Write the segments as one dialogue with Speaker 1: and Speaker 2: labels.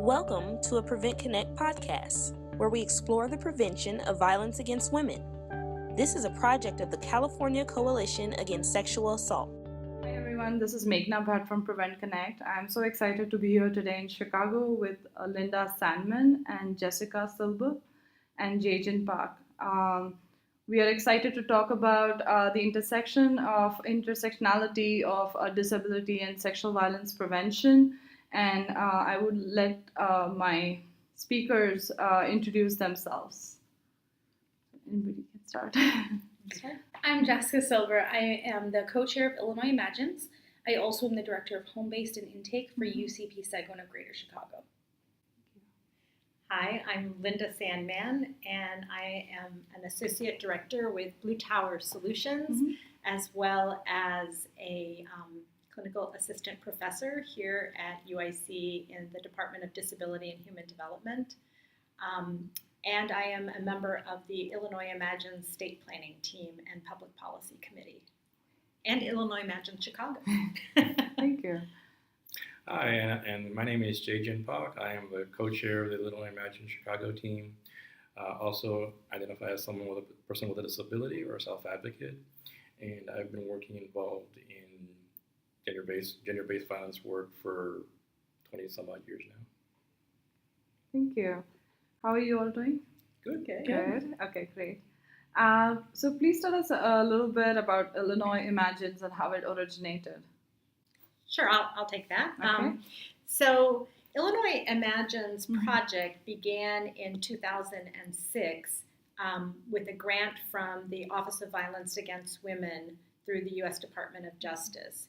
Speaker 1: Welcome to a Prevent Connect podcast, where we explore the prevention of violence against women. This is a project of the California Coalition Against Sexual Assault.
Speaker 2: Hi everyone, this is Meghna Bhatt from Prevent Connect. I'm so excited to be here today in Chicago with Linda Sandman and Jessica Silber and Jajan Park. We are excited to talk about the intersectionality of disability and sexual violence prevention. And I would let my speakers introduce themselves. Anybody can start.
Speaker 3: I'm Jessica Silver. I am the co-chair of Illinois Imagines. I also am the director of Home-Based and Intake for UCP Seguin of Greater Chicago.
Speaker 4: Hi, I'm Linda Sandman, and I am an associate director with Blue Tower Solutions, as well as a clinical assistant professor here at UIC in the Department of Disability and Human Development. And I am a member of the Illinois Imagines State Planning Team and Public Policy Committee, and Illinois Imagines Chicago.
Speaker 2: Thank you.
Speaker 5: Hi, and my name is Jajan Park. I am the co-chair of the Illinois Imagines Chicago team. Also identify as someone with a person with a disability or a self-advocate, and I've been working involved in gender-based violence work for 20 some odd years now.
Speaker 2: Thank you. How are you all doing?
Speaker 5: Good.
Speaker 2: Good. Okay, great. So please tell us a little bit about Illinois Imagines and how it originated.
Speaker 4: Sure, I'll take that.
Speaker 2: Okay.
Speaker 4: So Illinois Imagines project began in 2006 with a grant from the Office of Violence Against Women through the U.S. Department of Justice.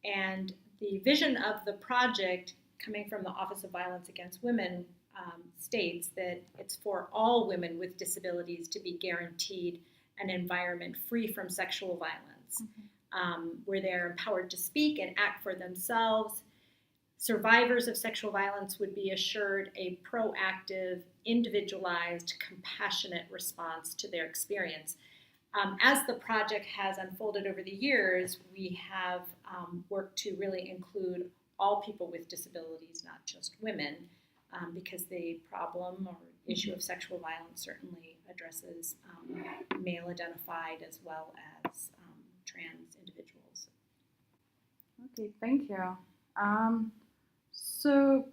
Speaker 4: And the vision of the project coming from the Office of Violence Against Women states that it's for all women with disabilities to be guaranteed an environment free from sexual violence, where they're empowered to speak and act for themselves. Survivors of sexual violence would be assured a proactive, individualized, compassionate response to their experience. As the project has unfolded over the years, we have worked to really include all people with disabilities, not just women, because the problem or issue of sexual violence certainly addresses male-identified as well as trans individuals.
Speaker 2: Okay, thank you. So,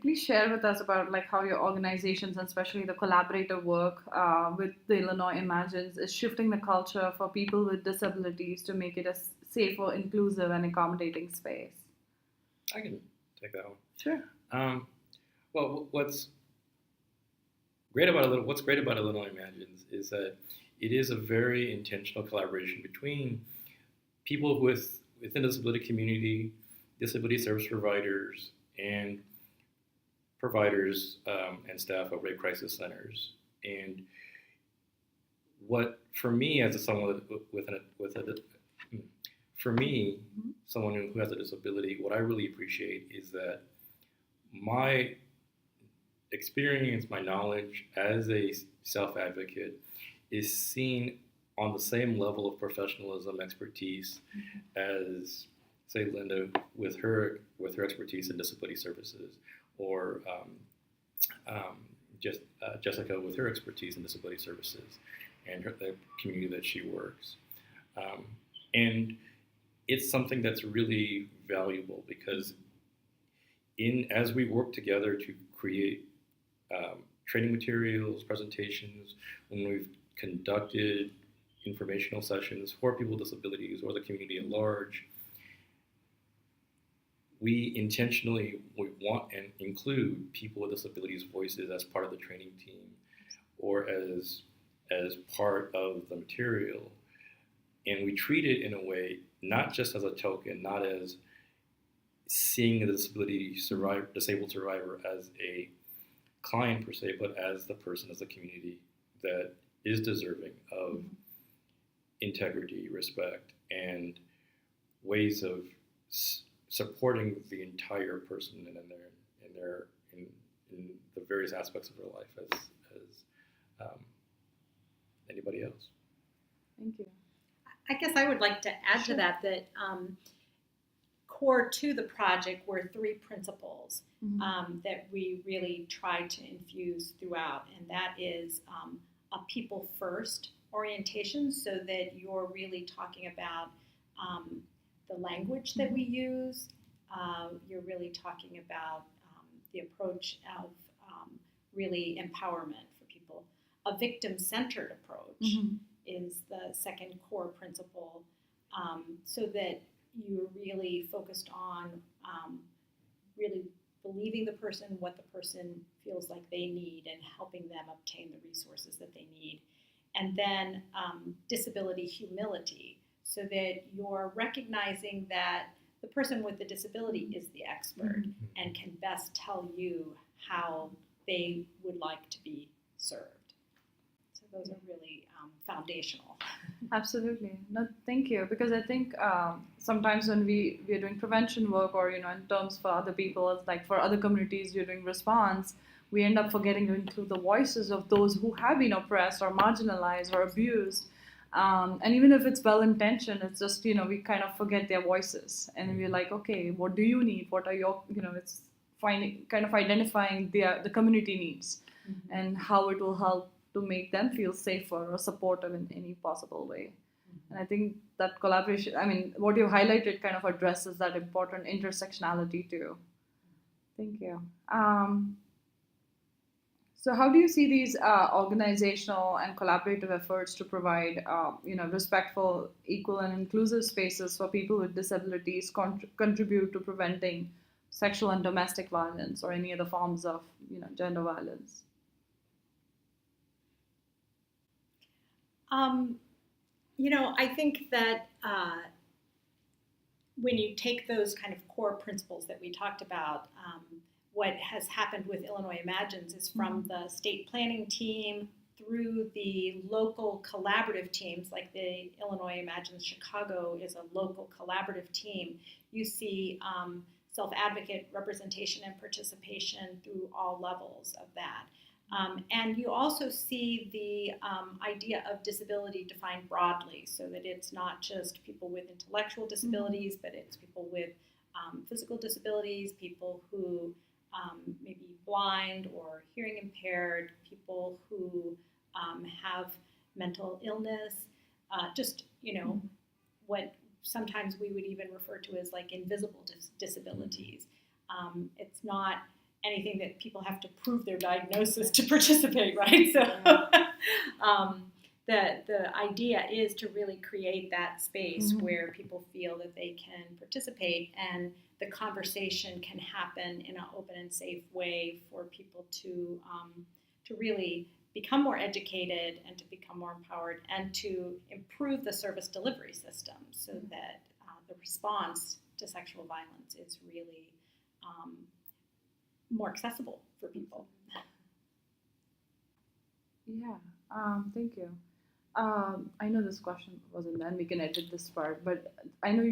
Speaker 2: please share with us about how your organizations, and especially the collaborative work with the Illinois Imagines, is shifting the culture for people with disabilities to make it a safer, inclusive, and accommodating space.
Speaker 5: I can take that one.
Speaker 2: Sure.
Speaker 5: Well, what's great about Illinois Imagines is that it is a very intentional collaboration between people within the disability community, disability service providers, and providers and staff of rape crisis centers. And what, for me, as someone someone who has a disability, what I really appreciate is that my experience, my knowledge as a self-advocate is seen on the same level of professionalism, expertise as, say, Linda with her expertise in disability services, or Jessica with her expertise in disability services and the community that she works. And it's something that's really valuable because as we work together to create training materials, presentations, when we've conducted informational sessions for people with disabilities or the community at large, we intentionally want and include people with disabilities' voices as part of the training team or as part of the material. And we treat it in a way, not just as a token, not as seeing the disabled survivor as a client per se, but as the person, as a community that is deserving of integrity, respect, and ways of supporting the entire person in the various aspects of their life as anybody else.
Speaker 2: Thank you.
Speaker 4: I guess I would like to add
Speaker 2: Sure.
Speaker 4: to that core to the project were three principles
Speaker 2: Mhm.
Speaker 4: that we really tried to infuse throughout, and that is a people first orientation, so that you're really talking about the language that we use. You're really talking about the approach of really empowerment for people. A victim-centered approach
Speaker 2: Mhm.
Speaker 4: is the second core principle, so that you're really focused on really believing the person, what the person feels like they need, and helping them obtain the resources that they need. And then disability humility, so that you're recognizing that the person with the disability is the expert and can best tell you how they would like to be served. So those are really foundational.
Speaker 2: Absolutely. No, thank you. Because I think sometimes when we're doing prevention work, or in terms for other people, it's like for other communities, you're doing response, we end up forgetting to include the voices of those who have been oppressed or marginalized or abused. And even if it's well intentioned, it's just we kind of forget their voices, and we're like, okay, what do you need? What are your it's finding kind of identifying the community needs, and how it will help to make them feel safer or supportive in any possible way. And I think that collaboration, what you highlighted kind of addresses that important intersectionality too. Thank you. So how do you see these organizational and collaborative efforts to provide, respectful, equal, and inclusive spaces for people with disabilities contribute to preventing sexual and domestic violence or any other forms of, gender violence?
Speaker 4: I think that when you take those kind of core principles that we talked about, what has happened with Illinois Imagines is from the state planning team through the local collaborative teams, like the Illinois Imagines Chicago is a local collaborative team. You see self-advocate representation and participation through all levels of that. And you also see the idea of disability defined broadly, so that it's not just people with intellectual disabilities, but it's people with physical disabilities, people who may be blind or hearing impaired, people who have mental illness, what sometimes we would even refer to as like invisible disabilities. It's not anything that people have to prove their diagnosis to participate, right? So the idea is to really create that space where people feel that they can participate, and the conversation can happen in an open and safe way for people to really become more educated and to become more empowered, and to improve the service delivery system so that the response to sexual violence is really more accessible for people.
Speaker 2: Yeah, thank you. I know this question wasn't done. We can edit this part, but I know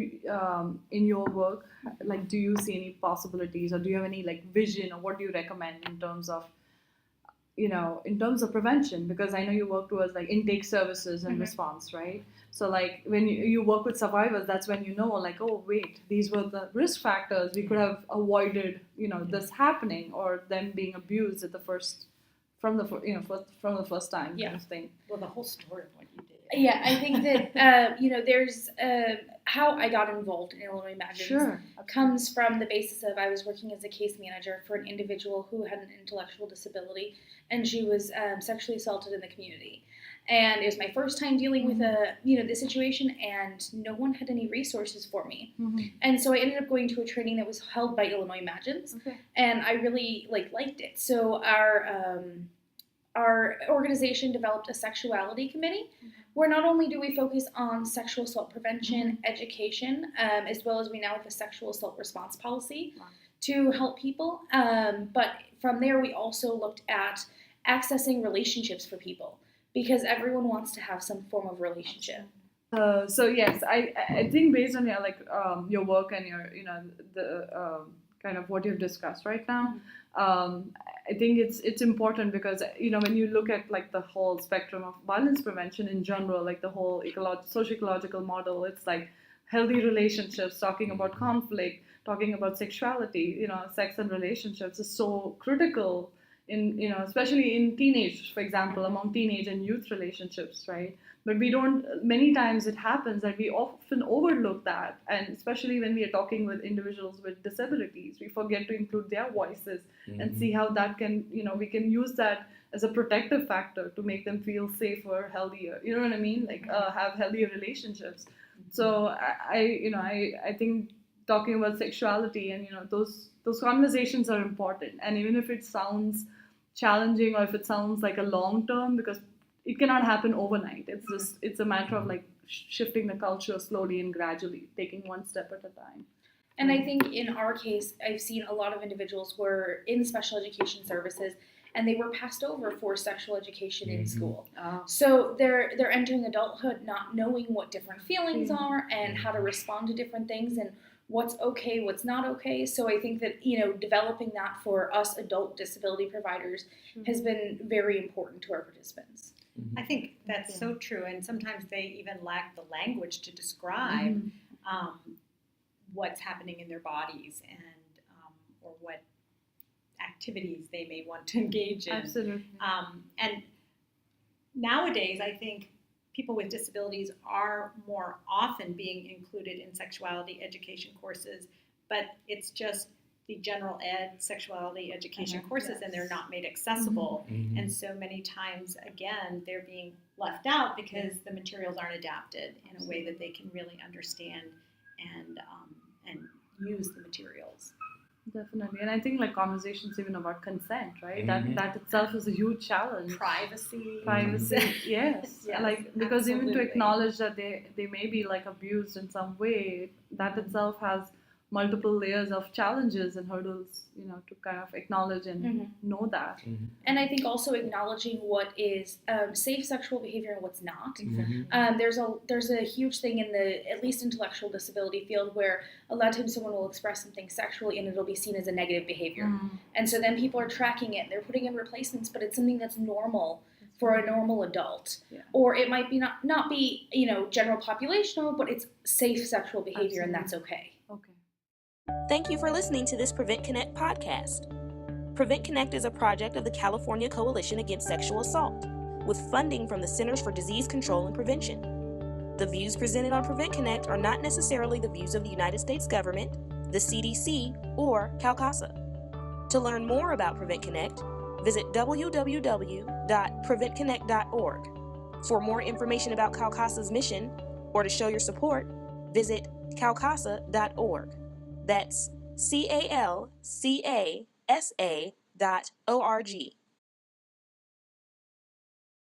Speaker 2: in your work, like, do you see any possibilities, or do you have any like vision, or what do you recommend in terms of, prevention? Because I know you work towards like intake services and response, right? So like when you work with survivors, that's when like, oh wait, these were the risk factors. We could have avoided, this happening, or them being abused at the first. From the from the first time, kind of thing.
Speaker 4: Well, the whole story of what you did.
Speaker 3: Yeah, I think that there's how I got involved in Illinois Imagines comes from the basis of I was working as a case manager for an individual who had an intellectual disability, and she was sexually assaulted in the community. And it was my first time dealing with this situation, and no one had any resources for me. And so I ended up going to a training that was held by Illinois Imagines, and I really liked it. So our organization developed a sexuality committee, where not only do we focus on sexual assault prevention, education, as well as we now have a sexual assault response policy to help people. But from there, we also looked at accessing relationships for people, because everyone wants to have some form of relationship.
Speaker 2: So yes, I think based on your work and your the kind of what you've discussed right now, I think it's important, because when you look at like the whole spectrum of violence prevention in general, like the whole socio-ecological model, it's like healthy relationships, talking about conflict, talking about sexuality, sex and relationships is so critical in, especially in teenage, for example, among teenage and youth relationships, right? But we don't, many times it happens that we often overlook that. And especially when we are talking with individuals with disabilities, we forget to include their voices and see how that can, we can use that as a protective factor to make them feel safer, healthier. You know what I mean? Like have healthier relationships. So I think talking about sexuality and those conversations are important. And even if it sounds challenging or if it sounds like a long term, because it cannot happen overnight. It's a matter of like shifting the culture slowly and gradually, taking one step at a time.
Speaker 3: And I think in our case, I've seen a lot of individuals who were in special education services and they were passed over for sexual education in school. Oh. So they're entering adulthood not knowing what different feelings are and how to respond to different things and what's okay, what's not okay. So I think that, developing that for us adult disability providers has been very important to our participants.
Speaker 4: I think that's so true. And sometimes they even lack the language to describe what's happening in their bodies and or what activities they may want to engage in.
Speaker 2: Absolutely.
Speaker 4: And nowadays, I think people with disabilities are more often being included in sexuality education courses, but it's just the general ed sexuality education courses, and they're not made accessible. And so many times, again, they're being left out because the materials aren't adapted in a way that they can really understand and use the materials.
Speaker 2: Definitely. And I think like conversations even about consent, right? That itself is a huge challenge.
Speaker 4: Privacy,
Speaker 2: yes. Like, because even to acknowledge that they may be like abused in some way, that itself has multiple layers of challenges and hurdles, to kind of acknowledge and know that.
Speaker 3: And I think also acknowledging what is safe sexual behavior and what's not. There's a huge thing in the, at least intellectual disability field, where a lot of times someone will express something sexually and it'll be seen as a negative behavior. And so then people are tracking it, they're putting in replacements, but it's something that's normal for a normal adult. Or it might be not be, general populational, but it's safe sexual behavior. Absolutely. And that's okay.
Speaker 1: Thank you for listening to this Prevent Connect podcast. Prevent Connect is a project of the California Coalition Against Sexual Assault, with funding from the Centers for Disease Control and Prevention. The views presented on Prevent Connect are not necessarily the views of the United States government, the CDC, or CalCASA. To learn more about Prevent Connect, visit www.preventconnect.org. For more information about CalCASA's mission, or to show your support, visit calcasa.org. That's CalCasa.org.